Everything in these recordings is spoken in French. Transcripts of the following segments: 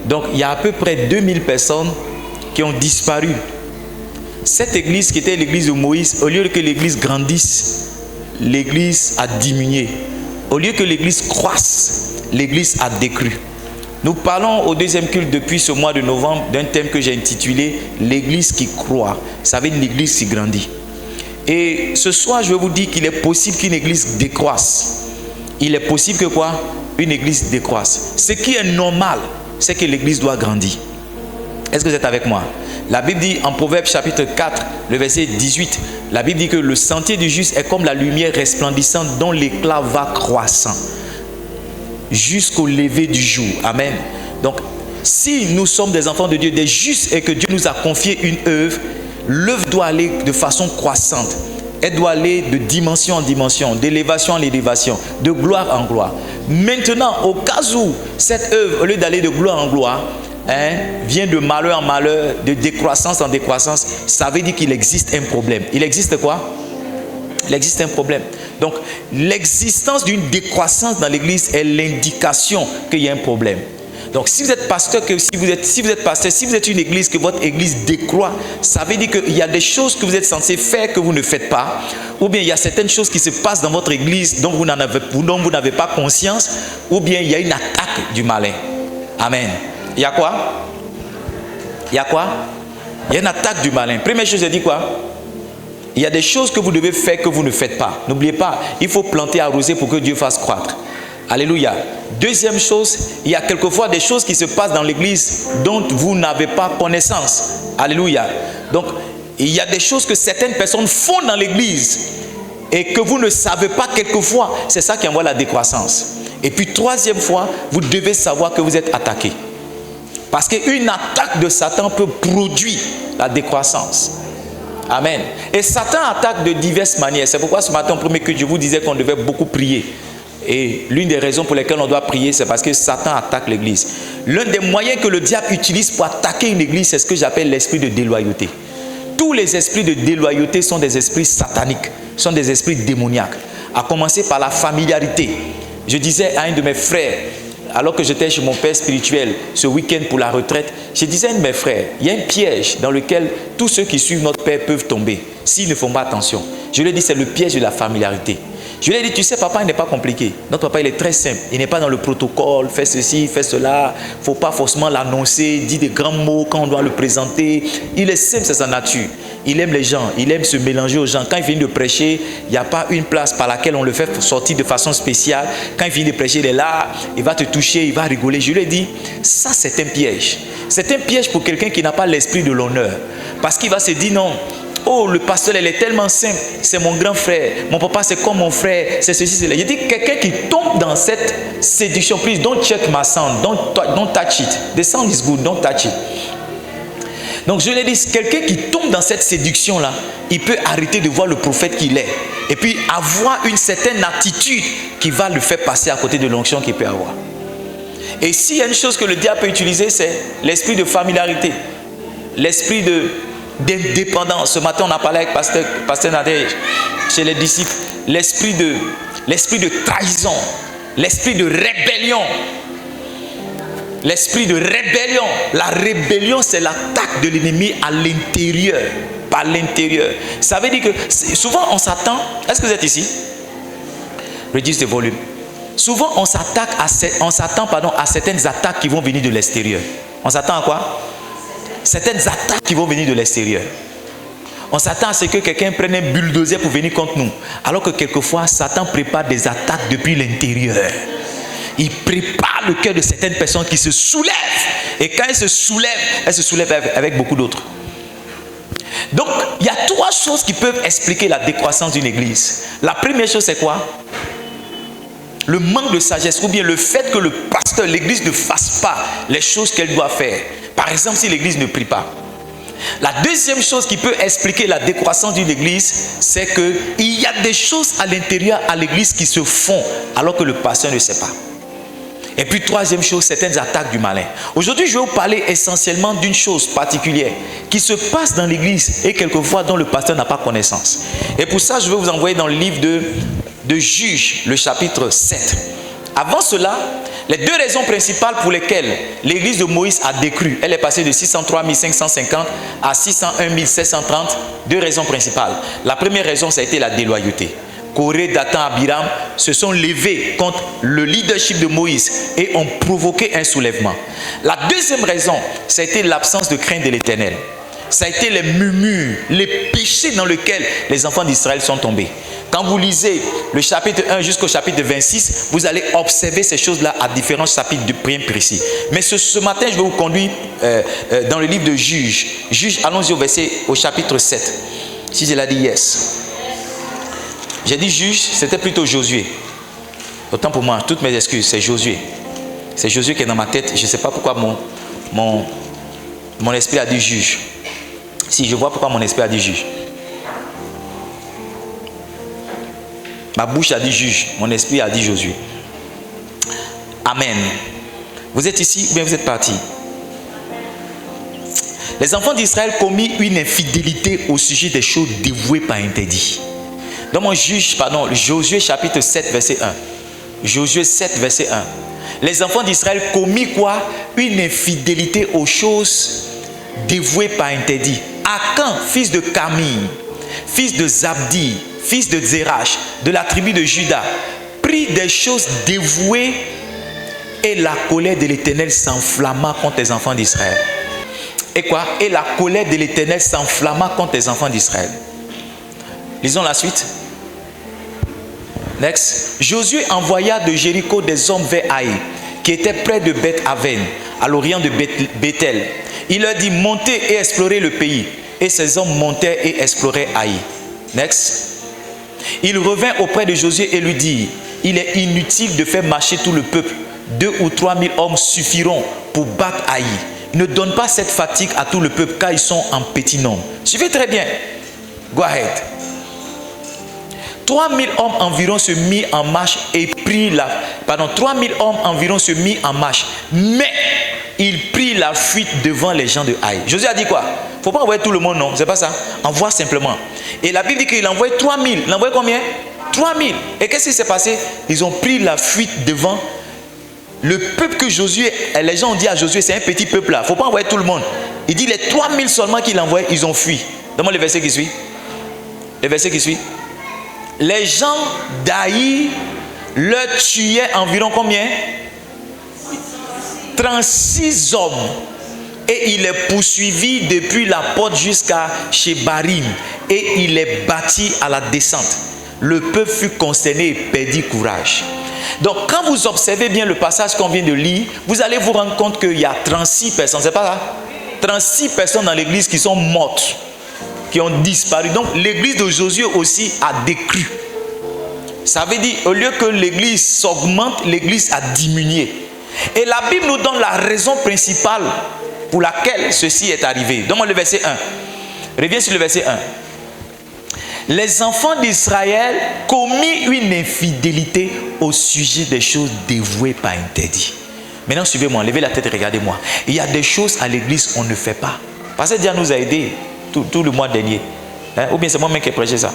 Donc il y a à peu près 2000 personnes qui ont disparu. Cette église qui était l'église de Moïse, au lieu que l'église grandisse, l'église a diminué. Au lieu que l'église croisse, l'église a décru. Nous parlons au deuxième culte depuis ce mois de novembre d'un thème que j'ai intitulé l'église qui croît. Ça veut dire l'église qui grandit. Et ce soir, je vais vous dire qu'il est possible qu'une église décroisse. Il est possible que quoi? Une église décroisse. Ce qui est normal, c'est que l'église doit grandir. Est-ce que vous êtes avec moi? La Bible dit en Proverbe chapitre 4, le verset 18, la Bible dit que le sentier du juste est comme la lumière resplendissante dont l'éclat va croissant jusqu'au lever du jour. Amen. Donc, si nous sommes des enfants de Dieu, des justes, et que Dieu nous a confié une œuvre, l'œuvre doit aller de façon croissante. Elle doit aller de dimension en dimension, d'élévation en élévation, de gloire en gloire. Maintenant, au cas où cette œuvre, au lieu d'aller de gloire en gloire, vient de malheur en malheur, de décroissance en décroissance, ça veut dire qu'il existe un problème. Il existe quoi? Il existe un problème. Donc, l'existence d'une décroissance dans l'église est l'indication qu'il y a un problème. Donc, si vous êtes pasteur, si vous êtes une église, que votre église décroît, ça veut dire qu'il y a des choses que vous êtes censé faire que vous ne faites pas, ou bien il y a certaines choses qui se passent dans votre église dont vous n'avez pas conscience, ou bien il y a une attaque du malin. Amen. Il y a quoi? Il y a quoi? Il y a une attaque du malin. Première chose, je dis quoi? Il y a des choses que vous devez faire que vous ne faites pas. N'oubliez pas, il faut planter, arroser pour que Dieu fasse croître. Alléluia. Deuxième chose, il y a quelquefois des choses qui se passent dans l'église dont vous n'avez pas connaissance. Alléluia. Donc, il y a des choses que certaines personnes font dans l'église et que vous ne savez pas quelquefois. C'est ça qui envoie la décroissance. Et puis, troisième fois, vous devez savoir que vous êtes attaqué. Parce qu'une attaque de Satan peut produire la décroissance. Amen. Et Satan attaque de diverses manières. C'est pourquoi ce matin, au premier culte, je vous disais qu'on devait beaucoup prier. Et l'une des raisons pour lesquelles on doit prier, c'est parce que Satan attaque l'église. L'un des moyens que le diable utilise pour attaquer une église, c'est ce que j'appelle l'esprit de déloyauté. Tous les esprits de déloyauté sont des esprits sataniques, sont des esprits démoniaques. À commencer par la familiarité. Je disais à un de mes frères, alors que j'étais chez mon père spirituel ce week-end pour la retraite, je disais à un de mes frères, il y a un piège dans lequel tous ceux qui suivent notre père peuvent tomber s'ils ne font pas attention. Je lui ai dit, c'est le piège de la familiarité. Je lui ai dit, tu sais, papa, il n'est pas compliqué. Notre papa, il est très simple. Il n'est pas dans le protocole, fais ceci, fais cela. Il ne faut pas forcément l'annoncer, dire des grands mots quand on doit le présenter. Il est simple, c'est sa nature. Il aime les gens, il aime se mélanger aux gens. Quand il finit de prêcher, il n'y a pas une place par laquelle on le fait sortir de façon spéciale. Quand il finit de prêcher, il est là, il va te toucher, il va rigoler. Je lui ai dit, ça c'est un piège. C'est un piège pour quelqu'un qui n'a pas l'esprit de l'honneur. Parce qu'il va se dire, non, oh, le pasteur, il est tellement simple, c'est mon grand frère, mon papa, c'est comme mon frère, c'est ceci, c'est là. Je dis, quelqu'un qui tombe dans cette séduction, please, don't check my sound, don't touch it. The sound is good, don't touch it. Donc, je lui ai dit, quelqu'un qui tombe dans cette séduction-là, il peut arrêter de voir le prophète qu'il est. Et puis, avoir une certaine attitude qui va le faire passer à côté de l'onction qu'il peut avoir. Et s'il y a une chose que le diable peut utiliser, c'est l'esprit de familiarité, l'esprit d'indépendance. Ce matin, on a parlé avec Pasteur Nadège chez les disciples. L'esprit de trahison, l'esprit de rébellion. L'esprit de rébellion. La rébellion, c'est l'attaque de l'ennemi à l'intérieur, par l'intérieur. Ça veut dire que souvent on s'attend. Est-ce que vous êtes ici? Reduce le volume. Souvent on s'attend à certaines attaques qui vont venir de l'extérieur. On s'attend à quoi? Certaines attaques qui vont venir de l'extérieur. On s'attend à ce que quelqu'un prenne un bulldozer pour venir contre nous. Alors que quelquefois, Satan prépare des attaques depuis l'intérieur. Il prépare le cœur de certaines personnes qui se soulèvent. Et quand elles se soulèvent avec beaucoup d'autres. Donc, il y a trois choses qui peuvent expliquer la décroissance d'une église. La première chose, c'est quoi? Le manque de sagesse, ou bien le fait que le pasteur, l'église ne fasse pas les choses qu'elle doit faire. Par exemple, si l'église ne prie pas. La deuxième chose qui peut expliquer la décroissance d'une église, c'est qu'il y a des choses à l'intérieur à l'église qui se font alors que le pasteur ne sait pas. Et puis troisième chose, certaines attaques du malin. Aujourd'hui, je vais vous parler essentiellement d'une chose particulière qui se passe dans l'église et quelquefois dont le pasteur n'a pas connaissance. Et pour ça, je vais vous envoyer dans le livre de Juges, le chapitre 7. Avant cela, Les deux raisons principales pour lesquelles l'église de Moïse a décru, elle est passée de 603 550 à 601 730, deux raisons principales. La première raison, ça a été la déloyauté. Corée, Dathan, Abiram se sont levés contre le leadership de Moïse et ont provoqué un soulèvement. La deuxième raison, ça a été l'absence de crainte de l'Éternel. Ça a été les murmures, les péchés dans lesquels les enfants d'Israël sont tombés. Quand vous lisez le chapitre 1 jusqu'au chapitre 26, vous allez observer ces choses-là à différents chapitres bien précis. Mais ce matin, je vais vous conduire dans le livre de Juges. Juges, allons-y au chapitre 7. Si je l'ai dit, yes. J'ai dit Juges, c'était plutôt Josué. Autant pour moi, toutes mes excuses, c'est Josué. C'est Josué qui est dans ma tête. Je ne sais pas pourquoi mon esprit a dit Juge. Si, je vois pourquoi mon esprit a dit Juge. Ma bouche a dit Juge, mon esprit a dit Josué. Amen. Vous êtes ici ou bien vous êtes partis? Les enfants d'Israël commis une infidélité au sujet des choses dévouées par interdit. Dans mon Josué chapitre 7 verset 1. Josué 7 verset 1. Les enfants d'Israël commis quoi? Une infidélité aux choses dévouées par interdit. Akan, fils de Camille, fils de Zabdi, fils de Zérach, de la tribu de Juda, prit des choses dévouées et la colère de l'Éternel s'enflamma contre les enfants d'Israël. Et quoi? Et la colère de l'Éternel s'enflamma contre les enfants d'Israël. Lisons la suite. Next. Josué envoya de Jéricho des hommes vers Haï, qui était près de Beth-Aven, à l'orient de Bethel. Il leur dit, montez et explorez le pays. Et ces hommes montèrent et exploraient Haï. Next. Il revint auprès de Josué et lui dit, il est inutile de faire marcher tout le peuple. 2 ou 3 000 hommes suffiront pour battre Haï. Ne donne pas cette fatigue à tout le peuple, car ils sont en petit nombre. Suivez très bien. Go ahead. 3 000 hommes environ se mirent en marche et prirent 3 000 hommes environ se mirent en marche. Mais il prit la fuite devant les gens de Haï. Josué a dit quoi? Il ne faut pas envoyer tout le monde, non, c'est pas ça. Envoie simplement. Et la Bible dit qu'il a envoyé 3 000. Il a envoyé combien? 3 000. Et qu'est-ce qui s'est passé? Ils ont pris la fuite devant le peuple que Josué, les gens ont dit à Josué, c'est un petit peuple là. Il ne faut pas envoyer tout le monde. Il dit les 3 000 seulement qu'il a envoyé, ils ont fui. Donne-moi le verset qui suit. Le verset qui suit. Les gens d'Haï leur tuaient environ combien? 36 hommes. Et il les poursuivit depuis la porte jusqu'à chez Barim. Et il les battit à la descente. Le peuple fut consterné et perdit courage. Donc quand vous observez bien le passage qu'on vient de lire, vous allez vous rendre compte qu'il y a 36 personnes. C'est pas ça? 36 personnes dans l'église qui sont mortes, qui ont disparu. Donc l'église de Josué aussi a décru. Ça veut dire, au lieu que l'église s'augmente, l'église a diminué. Et la Bible nous donne la raison principale pour laquelle ceci est arrivé. Donne-moi le verset 1. Reviens sur le verset 1. Les enfants d'Israël commis une infidélité au sujet des choses dévouées par interdit. Maintenant, suivez-moi, levez la tête et regardez-moi. Il y a des choses à l'église qu'on ne fait pas. Parce que Dieu nous a aidés tout le mois dernier. Ou bien c'est moi-même qui ai prêché ça.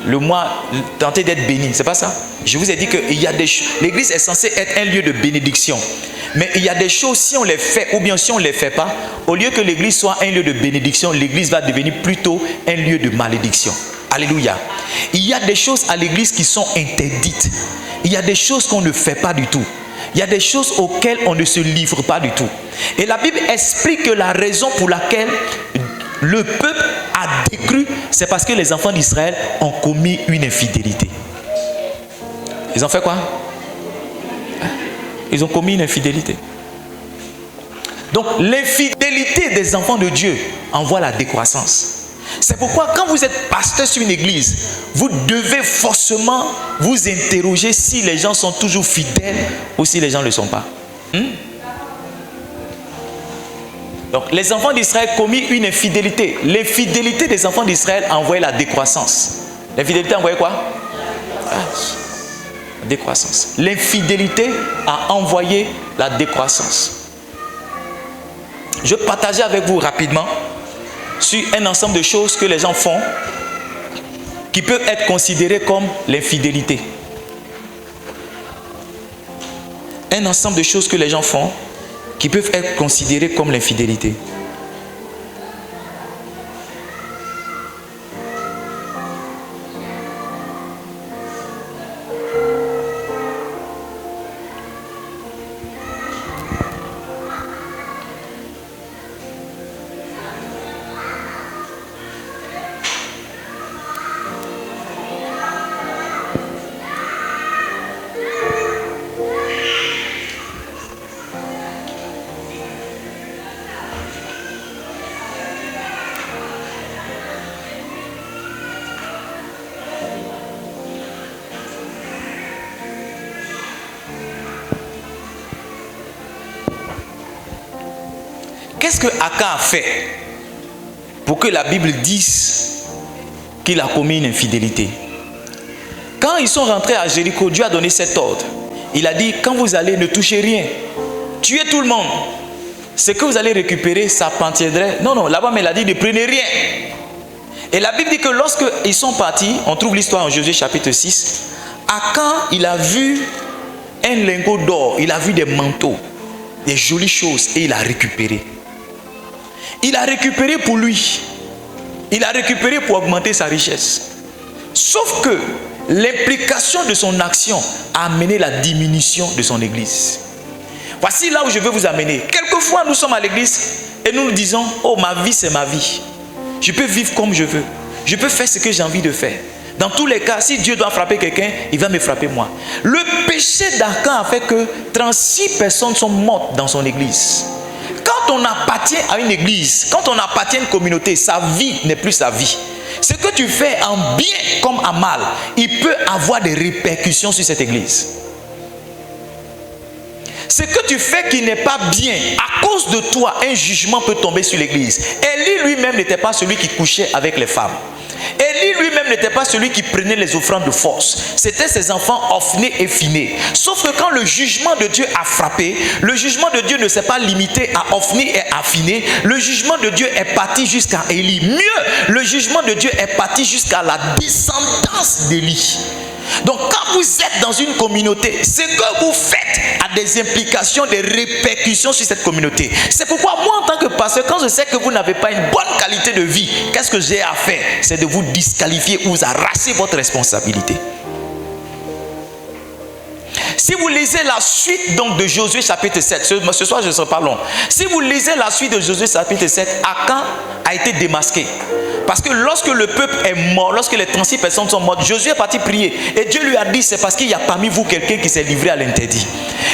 Le mois, tentez d'être béni, c'est pas ça? Je vous ai dit que l'église est censée être un lieu de bénédiction. Mais il y a des choses, si on les fait ou bien si on ne les fait pas, au lieu que l'église soit un lieu de bénédiction, l'église va devenir plutôt un lieu de malédiction. Alléluia. Il y a des choses à l'église qui sont interdites. Il y a des choses qu'on ne fait pas du tout. Il y a des choses auxquelles on ne se livre pas du tout. Et la Bible explique que la raison pour laquelle le peuple a décru, c'est parce que les enfants d'Israël ont commis une infidélité. Ils ont fait quoi? Ils ont commis une infidélité. Donc l'infidélité des enfants de Dieu envoie la décroissance. C'est pourquoi quand vous êtes pasteur sur une église, vous devez forcément vous interroger si les gens sont toujours fidèles ou si les gens ne le sont pas. Donc les enfants d'Israël commis une infidélité. L'infidélité des enfants d'Israël a envoyé la décroissance. L'infidélité a envoyé quoi? La décroissance. L'infidélité a envoyé la décroissance. Je vais partager avec vous rapidement sur un ensemble de choses que les gens font qui peuvent être considérées comme l'infidélité. un ensemble de choses que les gens font qui peuvent être considérées comme l'infidélité. Qu'est-ce que Akan a fait pour que la Bible dise qu'il a commis une infidélité? Quand ils sont rentrés à Jéricho, Dieu a donné cet ordre. Il a dit, quand vous allez, ne touchez rien. Tuez tout le monde. Ce que vous allez récupérer, ça appartiendrait. Non, là-bas, mais il a dit, ne prenez rien. Et la Bible dit que lorsqu'ils sont partis, on trouve l'histoire en Josué chapitre 6, Akan, il a vu un lingot d'or, il a vu des manteaux, des jolies choses, et il a récupéré. Il a récupéré pour lui. Il a récupéré pour augmenter sa richesse. Sauf que l'implication de son action a amené la diminution de son église. Voici là où je veux vous amener. Quelquefois, nous sommes à l'église et nous nous disons, oh, ma vie, c'est ma vie. Je peux vivre comme je veux. Je peux faire ce que j'ai envie de faire. Dans tous les cas, si Dieu doit frapper quelqu'un, il va me frapper moi. Le péché d'Akan a fait que 36 personnes sont mortes dans son église. Quand on appartient à une église, quand on appartient à une communauté, sa vie n'est plus sa vie. Ce que tu fais en bien comme en mal, il peut avoir des répercussions sur cette église. Ce que tu fais qui n'est pas bien, à cause de toi, un jugement peut tomber sur l'église. Élie lui-même n'était pas celui qui couchait avec les femmes. Élie lui-même n'était pas celui qui prenait les offrandes de force. C'était ses enfants Ophné et Phiné. Sauf que quand le jugement de Dieu a frappé, le jugement de Dieu ne s'est pas limité à Ophné et à Phiné. Le jugement de Dieu est parti jusqu'à Élie. Mieux, le jugement de Dieu est parti jusqu'à la descendance d'Élie. Donc quand vous êtes dans une communauté, ce que vous faites a des implications, des répercussions sur cette communauté. C'est pourquoi moi en tant que pasteur, quand je sais que vous n'avez pas une bonne qualité de vie, qu'est-ce que j'ai à faire? C'est de vous disqualifier ou vous arracher votre responsabilité. Si vous lisez la suite donc de Josué chapitre 7, ce soir je ne serai pas long. Si vous lisez la suite de Josué chapitre 7, Akan a été démasqué. Parce que lorsque le peuple est mort, lorsque les 36 personnes sont mortes, Josué est parti prier. Et Dieu lui a dit, c'est parce qu'il y a parmi vous quelqu'un qui s'est livré à l'interdit.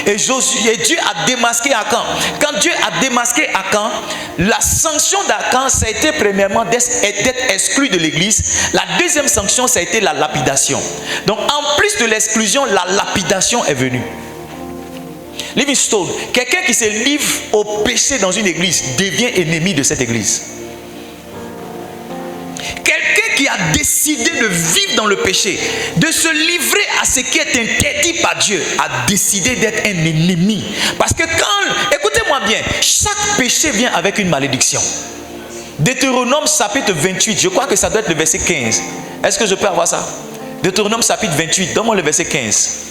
Et Dieu a démasqué Akan. Quand Dieu a démasqué Akan, la sanction d'Akan, ça a été premièrement d'être exclu de l'église. La deuxième sanction, ça a été la lapidation. Donc en plus de l'exclusion, la lapidation est venue. Livingstone, quelqu'un qui se livre au péché dans une église devient ennemi de cette église. Quelqu'un qui a décidé de vivre dans le péché, de se livrer à ce qui est interdit par Dieu, a décidé d'être un ennemi. Parce que écoutez-moi bien, chaque péché vient avec une malédiction. Deutéronome chapitre 28, je crois que ça doit être le verset 15. Est-ce que je peux avoir ça? Deutéronome chapitre 28, donne-moi le verset 15.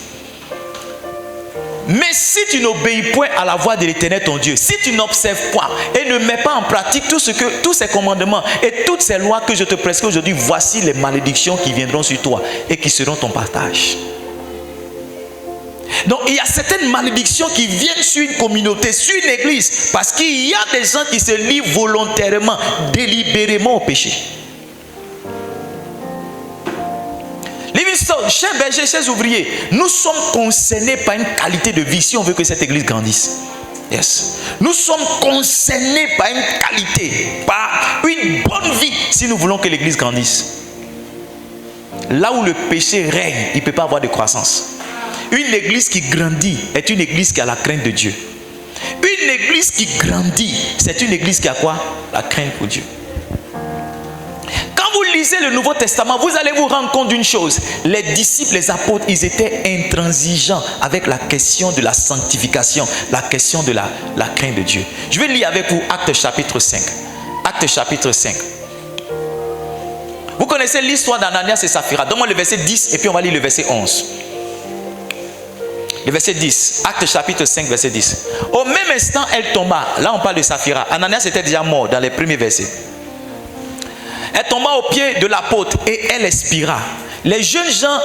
Mais si tu n'obéis point à la voix de l'Éternel ton Dieu, si tu n'observes point et ne mets pas en pratique tous ces commandements et toutes ces lois que je te prescris aujourd'hui, voici les malédictions qui viendront sur toi et qui seront ton partage. Donc il y a certaines malédictions qui viennent sur une communauté, sur une église, parce qu'il y a des gens qui se livrent volontairement, délibérément au péché. Livingstone, chers bergers, chers ouvriers, nous sommes concernés par une qualité de vie si on veut que cette église grandisse. Yes. Nous sommes concernés par une qualité, par une bonne vie si nous voulons que l'église grandisse. Là où le péché règne, il ne peut pas avoir de croissance. Une église qui grandit est une église qui a la crainte de Dieu. Une église qui grandit, c'est une église qui a quoi? La crainte pour Dieu. Quand vous lisez le Nouveau Testament, vous allez vous rendre compte d'une chose. Les disciples, les apôtres, ils étaient intransigeants avec la question de la sanctification, la question de la crainte de Dieu. Je vais lire avec vous Actes chapitre 5. Actes chapitre 5. Vous connaissez l'histoire d'Ananias et Saphira. Donne-moi le verset 10 et puis on va lire le verset 11. le verset 10, Actes chapitre 5, verset 10. Au même instant, elle tomba. Là, on parle de Saphira. Ananias était déjà mort dans les premiers versets. Elle tomba au pied de l'apôtre et elle expira. Les jeunes gens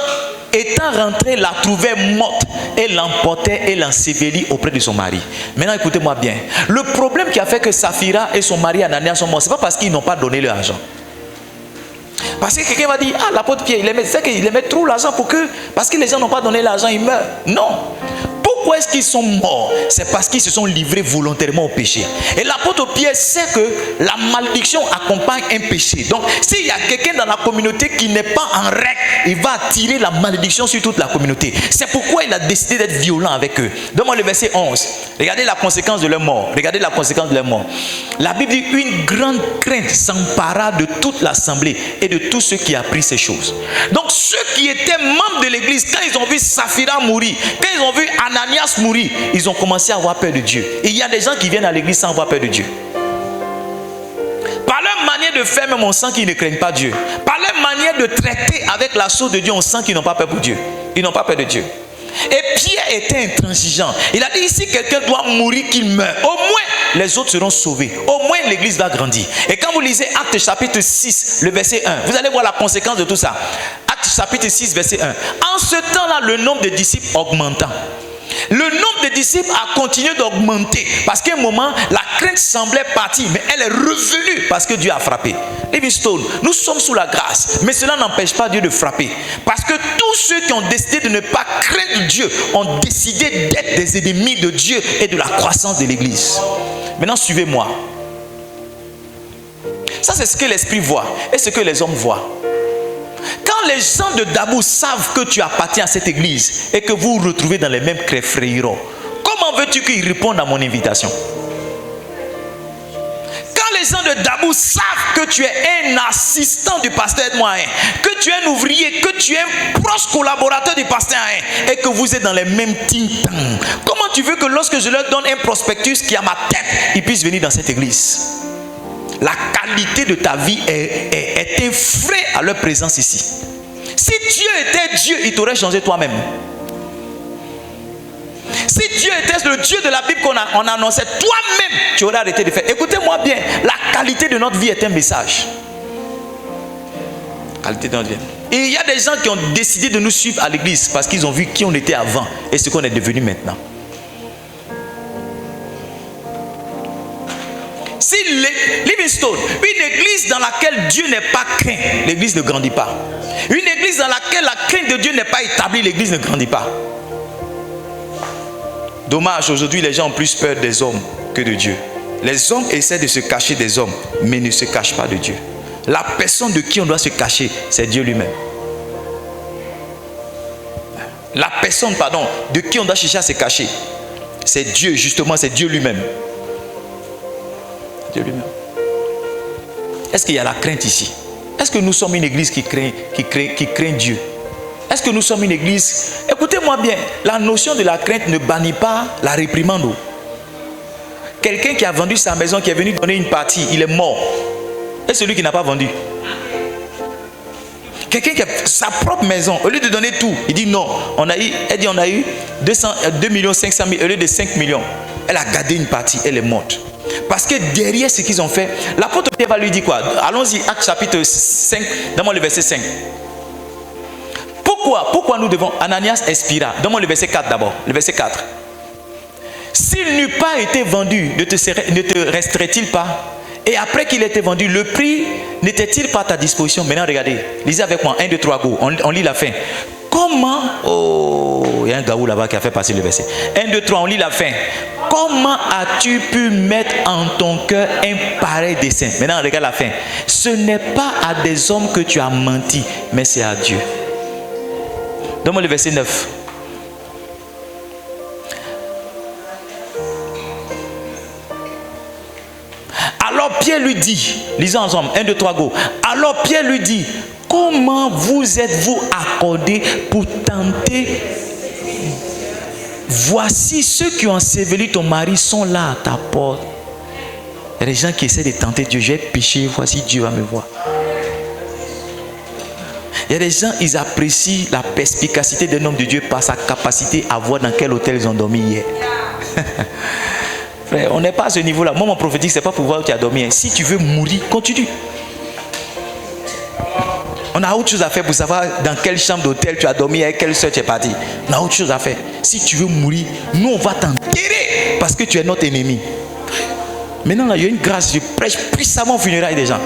étant rentrés la trouvaient morte et l'emportaient et l'ensevelit auprès de son mari. Maintenant, écoutez-moi bien. Le problème qui a fait que Saphira et son mari Ananias sont morts, ce n'est pas parce qu'ils n'ont pas donné leur argent. Parce que quelqu'un va dire, ah, l'apôtre Pierre, il aimait trop l'argent pour que, parce que les gens n'ont pas donné l'argent, ils meurent. Non. Pourquoi est-ce qu'ils sont morts? C'est parce qu'ils se sont livrés volontairement au péché. Et l'apôtre Pierre sait que la malédiction accompagne un péché. Donc, s'il y a quelqu'un dans la communauté qui n'est pas en règle, il va attirer la malédiction sur toute la communauté. C'est pourquoi il a décidé d'être violent avec eux. Donne-moi le verset 11. Regardez la conséquence de leur mort. Regardez la conséquence de leur mort. La Bible dit, une grande crainte s'empara de toute l'assemblée et de tous ceux qui apprirent ces choses. Donc, ceux qui étaient membres de l'église, quand ils ont vu Saphira mourir, quand ils ont vu Ananias mourir, ils ont commencé à avoir peur de Dieu. Et il y a des gens qui viennent à l'église sans avoir peur de Dieu. Par leur manière de faire, même on sent qu'ils ne craignent pas Dieu. Par leur manière de traiter avec la chose de Dieu, on sent qu'ils n'ont pas peur pour Dieu. Ils n'ont pas peur de Dieu. Et Pierre était intransigeant. Il a dit, si quelqu'un doit mourir, qu'il meure. Au moins, les autres seront sauvés. Au moins, l'église va grandir. Et quand vous lisez Actes chapitre 6, le verset 1, vous allez voir la conséquence de tout ça. Actes chapitre 6, verset 1. En ce temps-là, le nombre de disciples augmentant. Le nombre de disciples a continué d'augmenter parce qu'à un moment, la crainte semblait partir, mais elle est revenue parce que Dieu a frappé. Livingstone, nous sommes sous la grâce, mais cela n'empêche pas Dieu de frapper. Parce que tous ceux qui ont décidé de ne pas craindre Dieu ont décidé d'être des ennemis de Dieu et de la croissance de l'église. Maintenant, suivez-moi. Ça, c'est ce que l'esprit voit et ce que les hommes voient. Quand les gens de Dabou savent que tu appartiens à cette église et que vous vous retrouvez dans les mêmes frayeurs, comment veux-tu qu'ils répondent à mon invitation? Quand les gens de Dabou savent que tu es un assistant du pasteur Edmond, que tu es un ouvrier, que tu es un proche collaborateur du pasteur et que vous êtes dans les mêmes think tanks, comment tu veux que lorsque je leur donne un prospectus qui est à ma tête, ils puissent venir dans cette église? La qualité de ta vie est un frein à leur présence ici. Si Dieu était Dieu, il t'aurait changé toi-même. Si Dieu était le Dieu de la Bible qu'on annonçait, toi-même, tu aurais arrêté de faire. Écoutez-moi bien, la qualité de notre vie est un message. Qualité de notre vie. Et il y a des gens qui ont décidé de nous suivre à l'église parce qu'ils ont vu qui on était avant et ce qu'on est devenu maintenant. Si Livingstone, une église dans laquelle Dieu n'est pas craint, l'église ne grandit pas. Une église dans laquelle la crainte de Dieu n'est pas établie, l'église ne grandit pas. Dommage, aujourd'hui les gens ont plus peur des hommes que de Dieu. Les hommes essaient de se cacher des hommes, mais ne se cachent pas de Dieu. La personne de qui on doit se cacher, c'est Dieu lui-même. La personne, de qui on doit chercher à se cacher, c'est Dieu, justement, c'est Dieu lui-même. Dieu lui-même. Est-ce qu'il y a la crainte ici? Est-ce que nous sommes une église qui craint Dieu? Est-ce que nous sommes une église? Écoutez-moi bien, la notion de la crainte ne bannit pas la réprimande. Quelqu'un qui a vendu sa maison, qui est venu donner une partie, il est mort. Et celui qui n'a pas vendu. Quelqu'un qui a sa propre maison, au lieu de donner tout, il dit non. Elle dit on a eu 2 500 000 au lieu de 5 millions. Elle a gardé une partie, elle est morte. Parce que derrière ce qu'ils ont fait, l'apôtre Pierre va lui dire quoi? Allons-y, Actes chapitre 5, donne-moi le verset 5. Pourquoi nous devons... Ananias expira. Donne-moi le verset 4 d'abord. Le verset 4. S'il n'eût pas été vendu, ne te resterait-il pas? Et après qu'il ait été vendu, le prix n'était-il pas à ta disposition? Maintenant, regardez. Lisez avec moi. 1, 2, 3, go. On lit la fin. Comment... Oh, il y a un gaou là-bas qui a fait passer le verset. 1, 2, 3, on lit la fin. Comment as-tu pu mettre en ton cœur un pareil dessein? Maintenant, regarde la fin. Ce n'est pas à des hommes que tu as menti, mais c'est à Dieu. Donne-moi le verset 9. Alors Pierre lui dit, lisons ensemble, 1, 2, 3, go. Alors Pierre lui dit, comment vous êtes-vous accordés pour tenter? Voici ceux qui ont enseveli ton mari sont là à ta porte. Il y a des gens qui essaient de tenter Dieu. J'ai péché, voici Dieu va me voir. Il y a des gens, ils apprécient la perspicacité d'un homme de Dieu par sa capacité à voir dans quel hôtel ils ont dormi hier. Frère, on n'est pas à ce niveau-là. Moi, mon prophétique, c'est pas pour voir où tu as dormi. Si tu veux mourir, continue. On a autre chose à faire pour savoir dans quelle chambre d'hôtel tu as dormi, avec quelle soeur tu es parti. On a autre chose à faire. Si tu veux mourir, nous, on va t'enterrer parce que tu es notre ennemi. Maintenant, là, il y a une grâce. Je prêche puissamment aux funérailles des gens.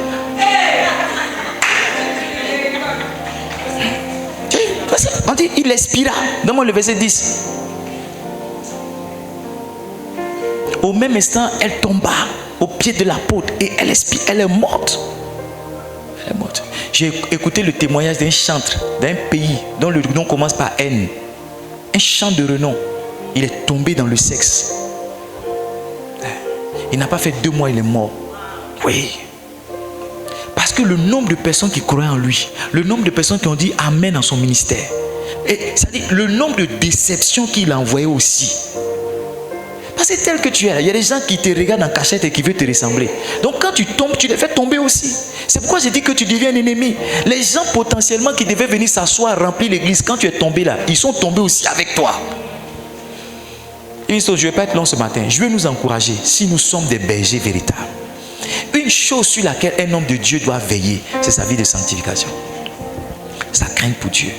On dit, il expira. Donne-moi le verset 10. Au même instant, elle tomba au pied de l'apôtre et elle expire. Elle est morte. Elle est morte. J'ai écouté le témoignage d'un chantre d'un pays dont le nom commence par N. Un chant de renom. Il est tombé dans le sexe. Il n'a pas fait 2 mois, il est mort. Oui. Parce que le nombre de personnes qui croyaient en lui, le nombre de personnes qui ont dit Amen dans son ministère, et c'est-à-dire le nombre de déceptions qu'il a envoyées aussi. Parce que tel que tu es là, il y a des gens qui te regardent en cachette et qui veulent te ressembler. Donc quand tu tombes, tu les fais tomber aussi. C'est pourquoi j'ai dit que tu deviens un ennemi. Les gens potentiellement qui devaient venir s'asseoir, remplir l'église, quand tu es tombé là, ils sont tombés aussi avec toi. Je ne vais pas être long ce matin. Je vais nous encourager si nous sommes des bergers véritables. Une chose sur laquelle un homme de Dieu doit veiller, c'est sa vie de sanctification. Sa crainte pour Dieu.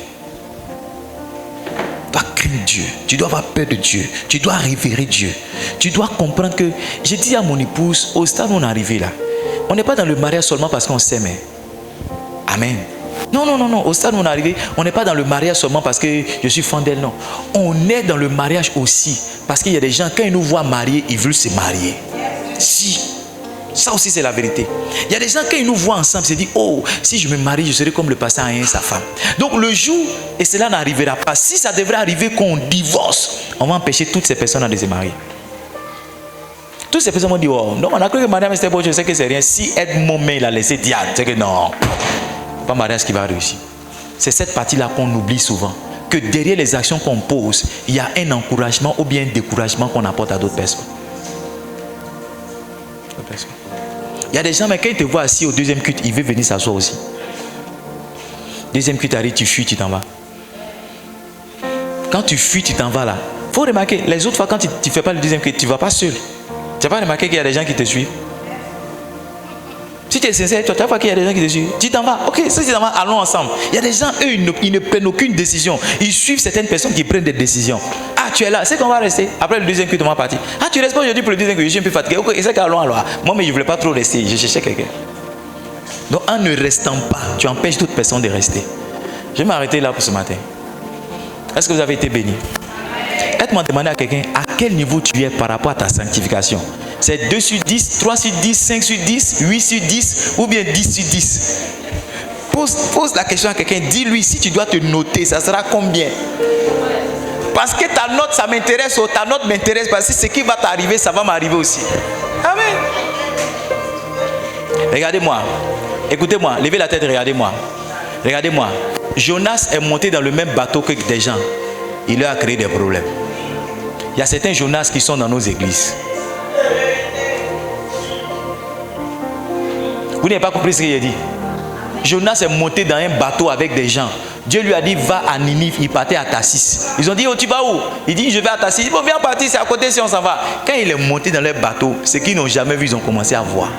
Tu dois craindre Dieu. Tu dois avoir peur de Dieu. Tu dois révérer Dieu. Tu dois comprendre que, j'ai dit à mon épouse, au stade où on est arrivé là, on n'est pas dans le mariage seulement parce qu'on s'aime. Amen. Non, non, non, non. Au stade où on est arrivé, on n'est pas dans le mariage seulement parce que je suis fan d'elle, non. On est dans le mariage aussi parce qu'il y a des gens, quand ils nous voient mariés, ils veulent se marier. Si. Ça aussi, c'est la vérité. Il y a des gens, quand ils nous voient ensemble, ils se disent, oh, si je me marie, je serai comme le pasteur Ayen et sa femme. Donc, le jour, et cela n'arrivera pas, si ça devrait arriver qu'on divorce, on va empêcher toutes ces personnes de se marier. Toutes ces personnes vont dire, oh, non, on a cru que madame c'était beau, je sais que c'est rien. Si Edmond il a laissé Diane, c'est que non, pas mariage qui va réussir. C'est cette partie-là qu'on oublie souvent. Que derrière les actions qu'on pose, il y a un encouragement ou bien un découragement qu'on apporte à d'autres personnes. Il y a des gens, mais quand ils te voient assis au deuxième culte, ils veulent venir s'asseoir aussi. Deuxième culte arrive, tu fuis, tu t'en vas. Quand tu fuis, tu t'en vas là. Il faut remarquer, les autres fois, quand tu ne fais pas le deuxième culte, tu ne vas pas seul. Tu n'as pas remarqué qu'il y a des gens qui te suivent. Si tu es sincère, tu vas voir qu'il y a des gens qui te suivent. Tu t'en vas. Ok, si tu t'en vas, allons ensemble. Il y a des gens, eux, ils ne prennent aucune décision. Ils suivent certaines personnes qui prennent des décisions. Ah, tu es là, c'est qu'on va rester. Après le deuxième culte, on va partir. Ah, tu restes pas aujourd'hui pour le deuxième culte, je suis un peu fatigué. Ok, c'est qu'allons alors. Moi, mais je ne voulais pas trop rester. Je cherchais quelqu'un. Donc, en ne restant pas, tu empêches d'autres personnes de rester. Je vais m'arrêter là pour ce matin. Est-ce que vous avez été bénis? Aide-moi à demander à quelqu'un à quel niveau tu es par rapport à ta sanctification. C'est 2 sur 10, 3 sur 10, 5 sur 10, 8 sur 10 ou bien 10 sur 10. Pose la question à quelqu'un. Dis-lui si tu dois te noter, ça sera combien? Parce que ta note, ça m'intéresse ou ta note m'intéresse parce que ce qui va t'arriver, ça va m'arriver aussi. Amen. Regardez-moi. Écoutez-moi. Levez la tête et regardez-moi. Regardez-moi. Jonas est monté dans le même bateau que des gens. Il leur a créé des problèmes. Il y a certains Jonas qui sont dans nos églises. Vous n'avez pas compris ce qu'il a dit. Jonas est monté dans un bateau avec des gens. Dieu lui a dit, va à Ninive. Il partait à Tarsis. Ils ont dit, oh, tu vas où? Il dit, je vais à Tarsis. Il dit, bon, viens partir, c'est à côté si on s'en va. Quand il est monté dans leur bateau, ceux qui n'ont jamais vu, ils ont commencé à voir.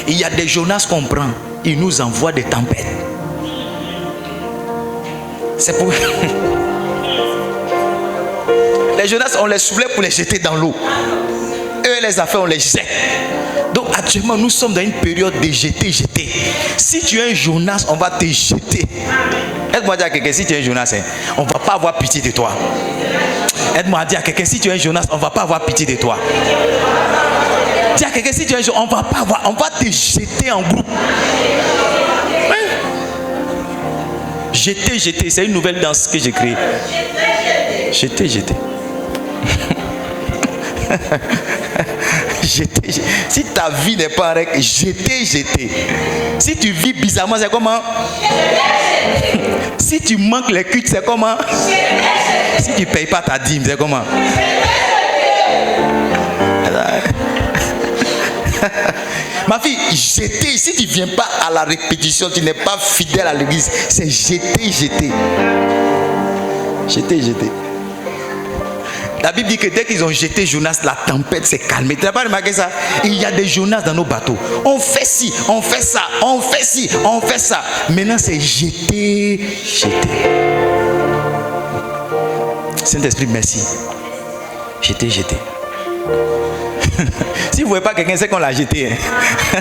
Et il y a des Jonas qu'on prend. Ils nous envoient des tempêtes. C'est pour... Les Jonas, on les soulève pour les jeter dans l'eau. Eux, les affaires, on les jette. Donc actuellement, nous sommes dans une période de jeter. Si tu es un Jonas, on va te jeter. Aide-moi à dire à quelqu'un, si tu es un Jonas, on ne va pas avoir pitié de toi. Aide-moi à dire à quelqu'un, si tu es un Jonas, on ne va pas avoir pitié de toi. Dis à quelqu'un, si tu es un Jonas, on va te jeter en groupe. Jeter, c'est une nouvelle danse que j'ai créée. Jeter. Jeter. Si ta vie n'est pas en règle, jeter. Si tu vis bizarrement, c'est comment? Si tu manques les cultes, c'est comment? Si tu ne payes pas ta dîme, c'est comment? Ma fille, jeter, si tu ne viens pas à la répétition, tu n'es pas fidèle à l'église, c'est jeter, jeter. Jeter, jeter. La Bible dit que dès qu'ils ont jeté Jonas, la tempête s'est calmée. Tu n'as pas remarqué ça? Il y a des Jonas dans nos bateaux. On fait ci, on fait ça, on fait ci, on fait ça. Maintenant, c'est jeter, jeter. Saint-Esprit, merci. Jeter, jeter. Si vous ne voyez pas quelqu'un, c'est qu'on l'a jeté. Hein.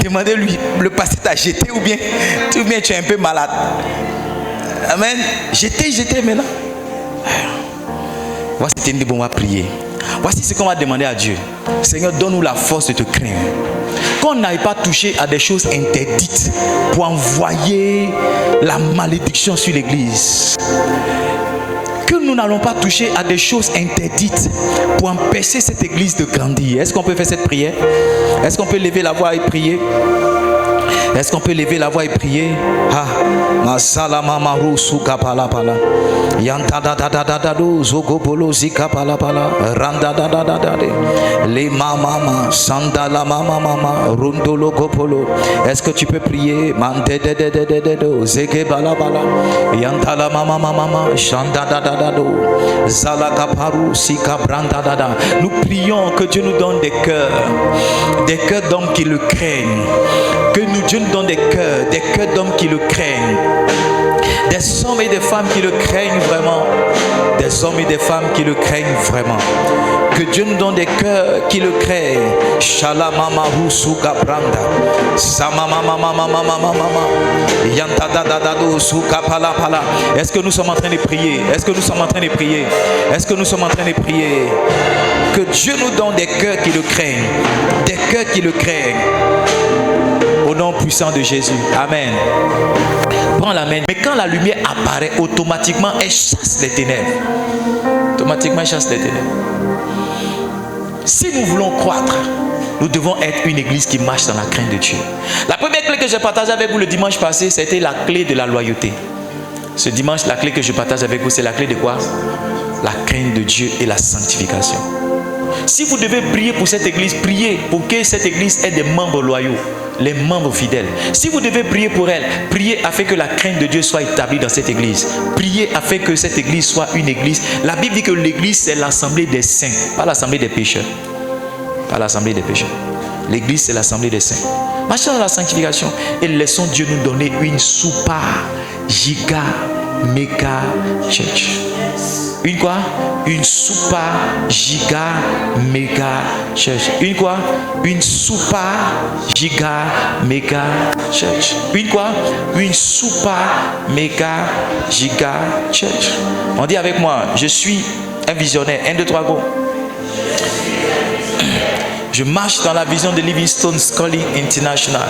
Demandez-lui, le pasteur t'a jeté ou bien tu es un peu malade. Amen. Jeter, jeter maintenant. Voici une on va prier. Voici ce qu'on va demander à Dieu. Seigneur, donne-nous la force de te craindre. Qu'on n'aille pas toucher à des choses interdites pour envoyer la malédiction sur l'église. Que nous n'allons pas toucher à des choses interdites pour empêcher cette église de grandir. Est-ce qu'on peut faire cette prière? Est-ce qu'on peut lever la voix et prier? Est-ce qu'on peut lever la voix et prier? Ah, masala mamaru suka pala pala. Yanta da da da da da do zogopolo zika pala pala. Randa da da da da de. Les mama sandala mama mama rundolo gopolo. Est-ce que tu peux prier? Mande de de de de de do zeke bala bala. Yanta la mama mama shanda da da da do. Zala kaparu sika branda da da. Nous prions que Dieu nous donne des cœurs d'hommes qui le craignent. Que Dieu nous donne des cœurs d'hommes qui le craignent. Des hommes et des femmes qui le craignent vraiment. Des hommes et des femmes qui le craignent vraiment. Que Dieu nous donne des cœurs qui le craignent. Shalamama Rusuka Branda. Samama mama mama mama mama. Yanta da da da do suka pala pala. Est-ce que nous sommes en train de prier? Est-ce que nous sommes en train de prier? Est-ce que nous sommes en train de prier? Que Dieu nous donne des cœurs qui le craignent. Des cœurs qui le craignent. Au nom puissant de Jésus. Amen. Prends la main. Mais quand la lumière apparaît, automatiquement, elle chasse les ténèbres. Automatiquement, elle chasse les ténèbres. Si nous voulons croître, nous devons être une église qui marche dans la crainte de Dieu. La première clé que j'ai partagée avec vous le dimanche passé, c'était la clé de la loyauté. Ce dimanche, la clé que je partage avec vous, c'est la clé de quoi? La crainte de Dieu et la sanctification. Si vous devez prier pour cette église, priez pour que cette église ait des membres loyaux, les membres fidèles. Si vous devez prier pour elle, priez afin que la crainte de Dieu soit établie dans cette église. Priez afin que cette église soit une église. La Bible dit que l'église, c'est l'assemblée des saints, pas l'assemblée des pécheurs. Pas l'assemblée des pécheurs. L'église, c'est l'assemblée des saints. Marchons dans la sanctification et laissons Dieu nous donner une super giga méga church. Une quoi? Une super giga méga church. Une quoi? Une super giga méga church. Une quoi? Une super méga giga church. On dit avec moi, je suis un visionnaire. 1, 2, 3, go. Je marche dans la vision de Livingstone Calling International.